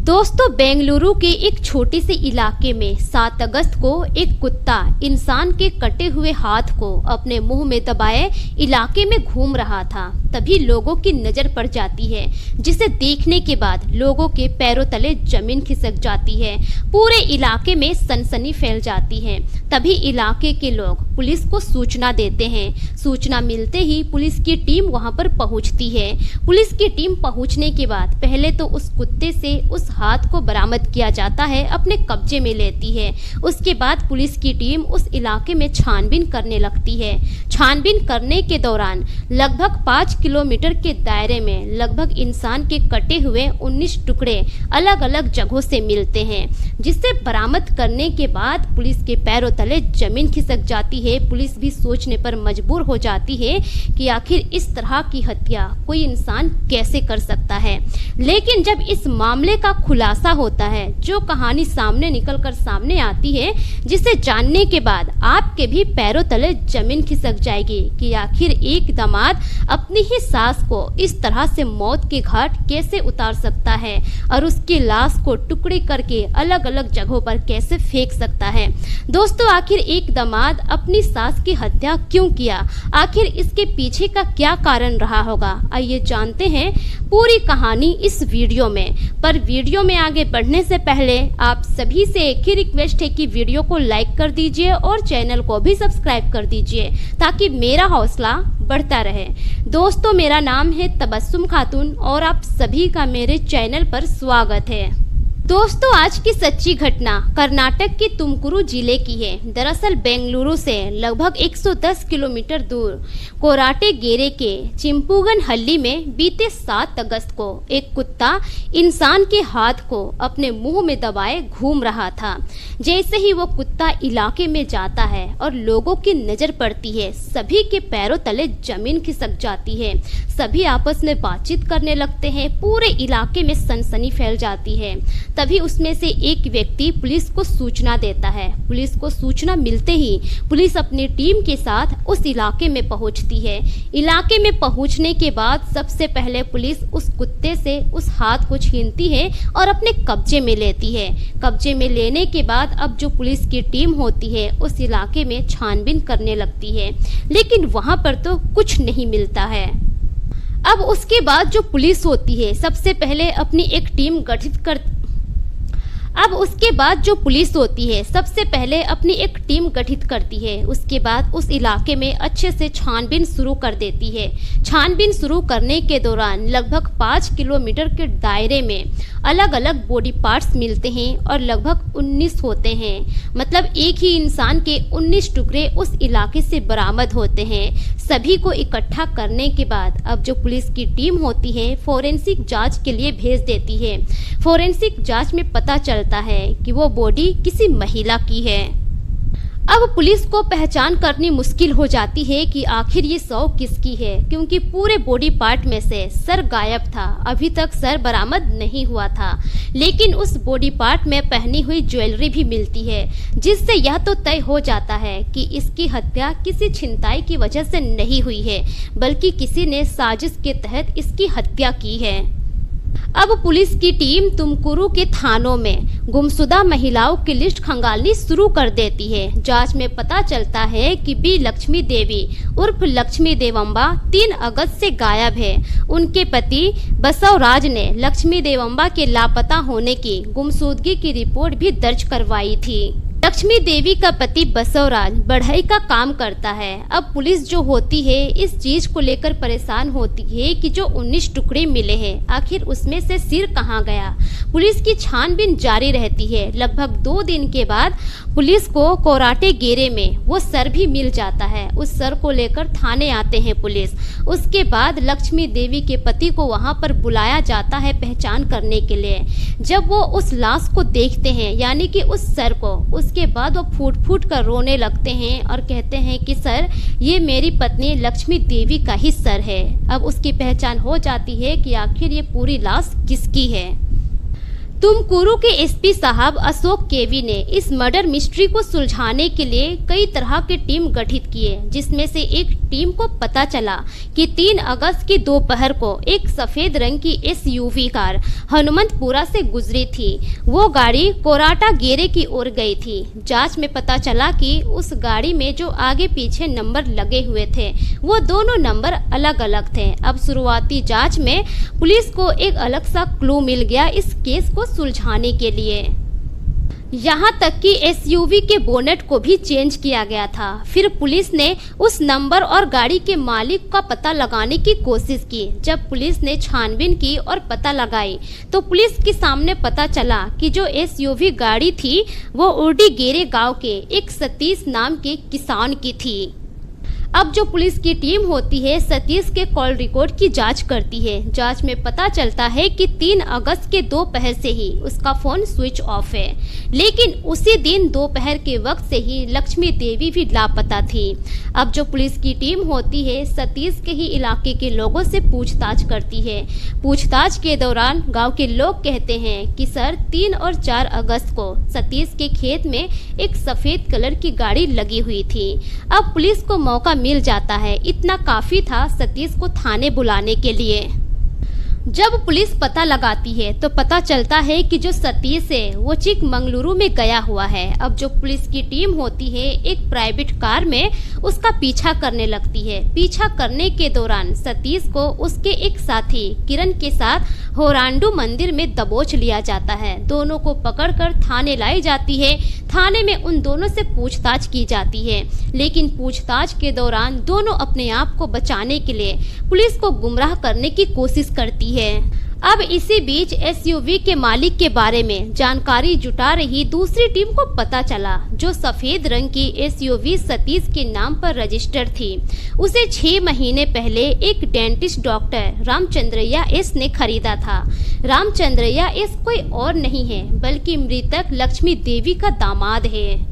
दोस्तों, बेंगलुरु के एक छोटे से इलाके में 7 अगस्त को एक कुत्ता इंसान के कटे हुए हाथ को अपने मुंह में दबाए इलाके में घूम रहा था। तभी लोगों की नजर पड़ जाती है, जिसे देखने के बाद लोगों के पैरों तले जमीन खिसक जाती है। पूरे इलाके में सनसनी फैल जाती है। तभी इलाके के लोग पुलिस को सूचना देते हैं। सूचना मिलते ही पुलिस की टीम वहां पर पहुंचती है। पुलिस की टीम पहुंचने के बाद पहले तो उस कुत्ते से उस हाथ को बरामद किया जाता है, अपने कब्जे में लेती है। उसके बाद पुलिस की टीम उस इलाके में छानबीन करने लगती है। छानबीन करने के दौरान लगभग 5 किलोमीटर के दायरे में लगभग इंसान के कटे हुए 19 टुकड़े अलग अलग जगहों से मिलते हैं, जिसे बरामद करने के बाद पुलिस के पैरों तले जमीन खिसक जाती है। पुलिस भी सोचने पर मजबूर हो जाती है कि आखिर इस तरह की हत्या कोई इंसान कैसे कर सकता है। लेकिन जब इस मामले का खुलासा होता है, जो कहानी सामने निकलकर सामने आती है, जिसे जानने के बाद आपके भी पैरों तले जमीन खिसक जाएगी कि आखिर एक दामाद अपनी ही सास को इस तरह से मौत के घाट कैसे उतार सकता है और उसकी लाश को टुकड़े करके अलग अलग जगहों पर कैसे फेंक सकता है। दोस्तों, आखिर एक दामाद अपनी सास की हत्या क्यों किया? आखिर इसके पीछे का क्या कारण रहा होगा? आइए जानते हैं पूरी कहानी इस वीडियो में। पर वीडियो में आगे बढ़ने से पहले आप सभी से एक ही रिक्वेस्ट है कि वीडियो को लाइक कर दीजिए और चैनल को भी सब्सक्राइब कर दीजिए, ताकि मेरा हौसला बढ़ता रहे। दोस्तों, मेरा नाम है तबस्सुम खातून और आप सभी का मेरे चैनल पर स्वागत है। दोस्तों, आज की सच्ची घटना कर्नाटक के तुमकुरू जिले की है। दरअसल बेंगलुरु से लगभग 110 किलोमीटर दूर कोराटेगेरे के चिंपुगन हल्ली में बीते 7 अगस्त को एक कुत्ता इंसान के हाथ को अपने मुंह में दबाए घूम रहा था। जैसे ही वो कुत्ता इलाके में जाता है और लोगों की नजर पड़ती है, सभी के पैरों तले जमीन खिसक जाती है। सभी आपस में बातचीत करने लगते हैं। पूरे इलाके में सनसनी फैल जाती है। तभी उसमें से एक व्यक्ति पुलिस को सूचना देता है। पुलिस को सूचना मिलते ही पुलिस अपनी टीम के साथ उस इलाके में पहुंचती है। इलाके में पहुंचने के बाद सबसे पहले पुलिस उस कुत्ते से उस हाथ को छीनती है और अपने कब्जे में लेती है। कब्जे में लेने के बाद अब जो पुलिस की टीम होती है उस इलाके में छानबीन करने लगती है, लेकिन वहां पर तो कुछ नहीं मिलता है। अब उसके बाद जो पुलिस होती है सबसे पहले अपनी एक टीम गठित करती है। उसके बाद उस इलाके में अच्छे से छानबीन शुरू कर देती है। छानबीन शुरू करने के दौरान लगभग 5 किलोमीटर के दायरे में अलग अलग बॉडी पार्ट्स मिलते हैं और लगभग 19 होते हैं। मतलब एक ही इंसान के 19 टुकड़े उस इलाके से बरामद होते हैं। सभी को इकट्ठा करने के बाद अब जो पुलिस की टीम होती है फोरेंसिक जांच के लिए भेज देती है। फोरेंसिक जांच में पता चलता है कि वो बॉडी किसी महिला की है। अब पुलिस को पहचान करनी मुश्किल हो जाती है कि आखिर ये शव किसकी है, क्योंकि पूरे बॉडी पार्ट में से सर गायब था। अभी तक सर बरामद नहीं हुआ था, लेकिन उस बॉडी पार्ट में पहनी हुई ज्वेलरी भी मिलती है, जिससे यह तो तय हो जाता है कि इसकी हत्या किसी छिनताई की वजह से नहीं हुई है, बल्कि किसी ने साजिश के तहत इसकी हत्या की है। अब पुलिस की टीम तुमकुरू के थानों में गुमशुदा महिलाओं की लिस्ट खंगालनी शुरू कर देती है। जांच में पता चलता है कि बी लक्ष्मी देवी उर्फ लक्ष्मी देवम्बा 3 अगस्त से गायब है। उनके पति बसवराज ने लक्ष्मी देवम्बा के लापता होने की गुमशुदगी की रिपोर्ट भी दर्ज करवाई थी। लक्ष्मी देवी का पति बसवराज बढ़ई का काम करता है। अब पुलिस जो होती है इस चीज को लेकर परेशान होती है कि जो 19 टुकड़े मिले हैं, आखिर उसमें से सिर कहाँ गया। पुलिस की छानबीन जारी रहती है। लगभग 2 दिन के बाद पुलिस को कोराटेगेरे में वो सर भी मिल जाता है। उस सर को लेकर थाने आते हैं पुलिस। उसके बाद लक्ष्मी देवी के पति को वहां पर बुलाया जाता है पहचान करने के लिए। जब वो उस लाश को देखते हैं, यानी कि उस सर को, उसके बाद वो फूट फूट कर रोने लगते हैं और कहते हैं कि सर, ये मेरी पत्नी लक्ष्मी देवी का ही सर है। अब उसकी पहचान हो जाती है कि आखिर ये पूरी लाश किसकी है। तुमकुरू के एसपी साहब अशोक केवी ने इस मर्डर मिस्ट्री को सुलझाने के लिए कई तरह के टीम गठित किए, जिसमें से एक टीम को पता चला कि 3 अगस्त की दोपहर को एक सफेद रंग की एसयूवी कार हनुमंतपुरा से गुजरी थी। वो गाड़ी कोराटा गेरे की ओर गई थी। जांच में पता चला कि उस गाड़ी में जो आगे पीछे नंबर लगे हुए थे वो दोनों नंबर अलग अलग थे। अब शुरुआती जांच में पुलिस को एक अलग सा क्लू मिल गया इस केस को सुलझाने के लिए। यहाँ तक कि एसयूवी के बोनेट को भी चेंज किया गया था। फिर पुलिस ने उस नंबर और गाड़ी के मालिक का पता लगाने की कोशिश की। जब पुलिस ने छानबीन की और पता लगाई तो पुलिस के सामने पता चला कि जो एसयूवी गाड़ी थी वो उर्डी गेरे गांव के एक सतीश नाम के किसान की थी। अब जो पुलिस की टीम होती है सतीश के कॉल रिकॉर्ड की जांच करती है। जांच में पता चलता है कि 3 अगस्त के दोपहर से ही उसका फोन स्विच ऑफ है, लेकिन उसी दिन दोपहर के वक्त से ही लक्ष्मी देवी भी लापता थी। अब जो पुलिस की टीम होती है सतीश के ही इलाके के लोगों से पूछताछ करती है। पूछताछ के दौरान गांव के लोग कहते हैं कि सर 3 और 4 अगस्त को सतीश के खेत में एक सफेद कलर की गाड़ी लगी हुई थी। अब पुलिस को मौका मिल जाता है, इतना काफी था सतीश को थाने बुलाने के लिए। जब पुलिस पता लगाती है तो पता चलता है कि जो सतीश है वो चिकमंगलुरु में गया हुआ है। अब जो पुलिस की टीम होती है एक प्राइवेट कार में उसका पीछा करने लगती है। पीछा करने के दौरान सतीश को उसके एक साथी किरण के साथ होरांडू मंदिर में दबोच लिया जाता है। दोनों को पकड़कर थाने लाई जाती है। थाने में उन दोनों से पूछताछ की जाती है, लेकिन पूछताछ के दौरान दोनों अपने आप को बचाने के लिए पुलिस को गुमराह करने की कोशिश करती है। अब इसी बीच एसयूवी के मालिक के बारे में जानकारी जुटा रही दूसरी टीम को पता चला जो सफेद रंग की एसयूवी सतीश के नाम पर रजिस्टर थी। उसे 6 महीने पहले एक डेंटिस्ट डॉक्टर रामचंद्रैया एस ने खरीदा था। रामचंद्रैया एस कोई और नहीं है बल्कि मृतक लक्ष्मी देवी का दामाद है।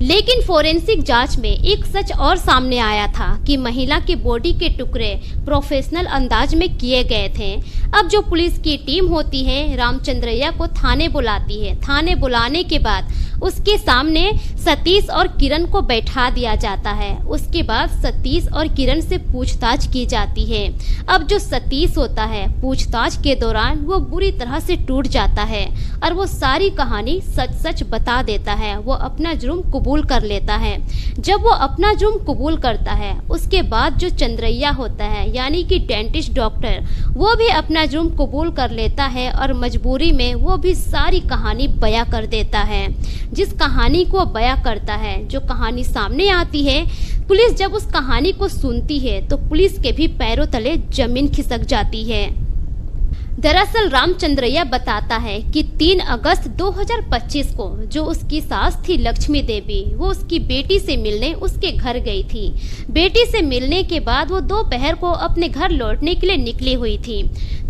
लेकिन फोरेंसिक जांच में एक सच और सामने आया था कि महिला के बॉडी के टुकड़े प्रोफेशनल अंदाज में किए गए थे। अब जो पुलिस की टीम होती है रामचंद्रैया को थाने बुलाती है। थाने बुलाने के बाद उसके सामने सतीश और किरण को बैठा दिया जाता है। उसके बाद सतीश और किरण से पूछताछ की जाती है। अब जो सतीश होता है पूछताछ के दौरान वो बुरी तरह से टूट जाता है और वो सारी कहानी सच सच बता देता है। वो अपना जुर्म कबूल कर लेता है। जब वो अपना जुर्म कबूल करता है उसके बाद जो चंद्रैया होता है यानी कि डेंटिस्ट डॉक्टर वो भी अपना जुर्म कबूल कर लेता है और मजबूरी में वो भी सारी कहानी बयां कर देता है। जिस कहानी को बयां करता है, जो कहानी सामने आती है, पुलिस जब उस कहानी को सुनती है तो पुलिस के भी पैरों तले जमीन खिसक जाती है। दरअसल रामचंद्रैया बताता है कि 3 अगस्त 2025 को जो उसकी सास थी लक्ष्मी देवी वो उसकी बेटी से मिलने उसके घर गई थी। बेटी से मिलने के बाद वो दोपहर को अपने घर लौटने के लिए निकली हुई थी।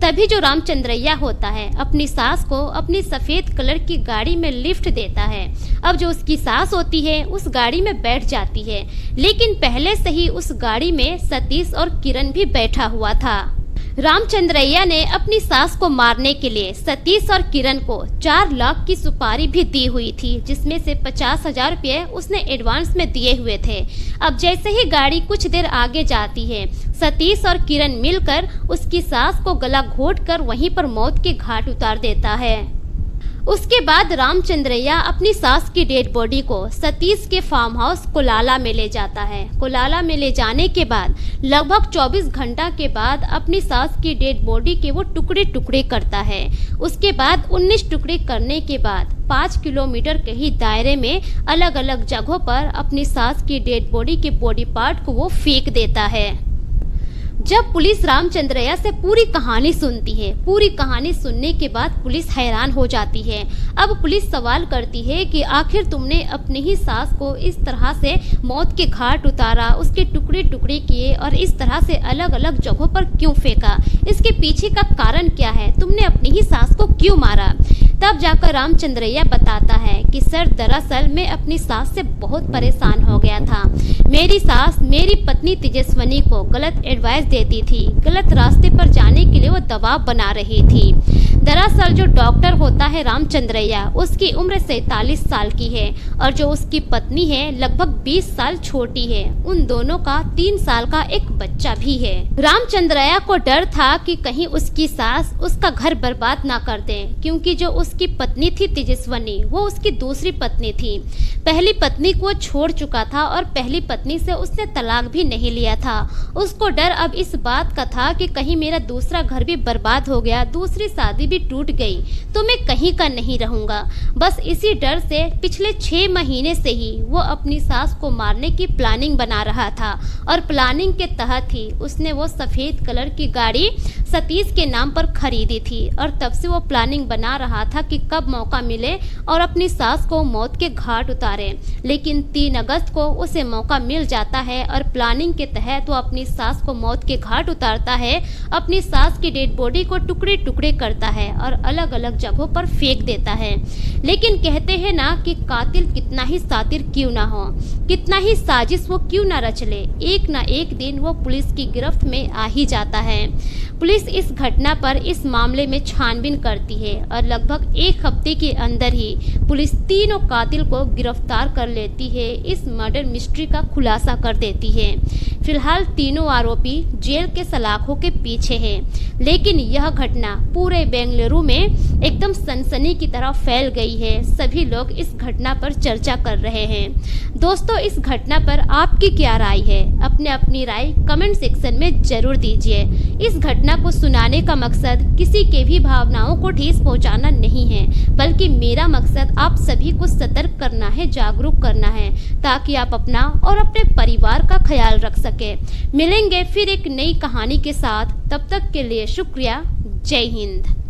तभी जो रामचंद्रैया होता है अपनी सास को अपनी सफेद कलर की गाड़ी में लिफ्ट देता है। अब जो उसकी सास होती है उस गाड़ी में बैठ जाती है, लेकिन पहले से ही उस गाड़ी में सतीश और किरण भी बैठा हुआ था। रामचंद्रैया ने अपनी सास को मारने के लिए सतीश और किरण को 4 लाख की सुपारी भी दी हुई थी, जिसमें से 50,000 रुपये उसने एडवांस में दिए हुए थे। अब जैसे ही गाड़ी कुछ देर आगे जाती है सतीश और किरण मिलकर उसकी सास को गला घोंटकर वहीं पर मौत के घाट उतार देता है। उसके बाद रामचंद्रैया अपनी सास की डेड बॉडी को सतीश के फार्म हाउस कोलाला में ले जाता है। कोलाला में ले जाने के बाद लगभग 24 घंटा के बाद अपनी सास की डेड बॉडी के वो टुकड़े टुकड़े करता है। उसके बाद 19 टुकड़े करने के बाद 5 किलोमीटर के ही दायरे में अलग अलग जगहों पर अपनी सास की डेड बॉडी के बॉडी पार्ट को वो फेंक देता है। जब पुलिस रामचंद्रैया से पूरी कहानी सुनती है, पूरी कहानी सुनने के बाद पुलिस हैरान हो जाती है। अब पुलिस सवाल करती है कि आखिर तुमने अपनी ही सास को इस तरह से मौत के घाट उतारा, उसके टुकड़े टुकड़े किए और इस तरह से अलग अलग जगहों पर क्यों फेंका? इसके पीछे का कारण क्या है? तुमने अपनी ही सास को क्यों मारा? तब जाकर रामचंद्रैया बताता है कि सर, दरअसल मैं अपनी सास से बहुत परेशान हो गया था। मेरी सास मेरी पत्नी तेजस्वनी को गलत एडवाइस देती थी, गलत रास्ते पर जाने के लिए वो दबाव बना रही थी। दरअसल जो डॉक्टर होता है रामचंद्रैया, उसकी उम्र 47 साल की है और जो उसकी पत्नी है लगभग 20 साल छोटी है। उन दोनों का 3 साल का एक बच्चा भी है। रामचंद्रैया को डर था कि कहीं उसकी सास उसका घर बर्बाद ना कर दे, क्योंकि जो उसकी पत्नी थी तेजस्वनी, वो उसकी दूसरी पत्नी थी। पहली पत्नी को छोड़ चुका था और पहली पत्नी से उसने तलाक भी नहीं लिया था। उसको डर अब इस बात का था कि कहीं मेरा दूसरा घर भी बर्बाद हो गया, दूसरी शादी भी टूट गई तो मैं कहीं का नहीं रहूंगा। बस इसी डर से पिछले 6 महीने से ही वो अपनी सास को मारने की प्लानिंग बना रहा था और प्लानिंग के तहत ही उसने वो सफेद कलर की गाड़ी सतीश के नाम पर खरीदी थी और तब से वो प्लानिंग बना रहा था कि कब मौका मिले और अपनी सास को मौत के घाट उतारे। लेकिन 3 अगस्त को उसे मौका मिल जाता है और प्लानिंग के तहत वो अपनी सास को मौत के घाट उतारता है। अपनी सास की डेड बॉडी को टुकड़े टुकड़े करता है और अलग अलग जगहों पर फेंक देता है। लेकिन कहते हैं ना कि कातिल कितना ही सातिर क्यों ना हो, कितना ही साजिश वो क्यों ना रच ले, एक ना एक दिन वो पुलिस की गिरफ्त में आ ही जाता है। पुलिस इस घटना पर, इस मामले में छानबीन करती है और लगभग 1 हफ्ते के अंदर ही पुलिस तीनों कातिल को गिरफ्तार कर लेती है। इस मर्डर मिस्ट्री का खुलासा कर देती है। फिलहाल तीनों आरोपी जेल के सलाखों के पीछे हैं। लेकिन यह घटना पूरे बेंगलुरु में एकदम सनसनी की तरह फैल गई है। सभी लोग इस घटना पर चर्चा कर रहे हैं। दोस्तों, इस घटना पर आपकी क्या राय है? अपनी राय कमेंट सेक्शन में जरूर दीजिए। इस घटना को सुनाने का मकसद किसी के भी भावनाओं को ठेस पहुंचाना नहीं है, बल्कि मेरा मकसद आप सभी को सतर्क करना है, जागरूक करना है, ताकि आप अपना और अपने परिवार का ख्याल रख सके। मिलेंगे फिर एक नई कहानी के साथ, तब तक के लिए शुक्रिया। जय हिंद।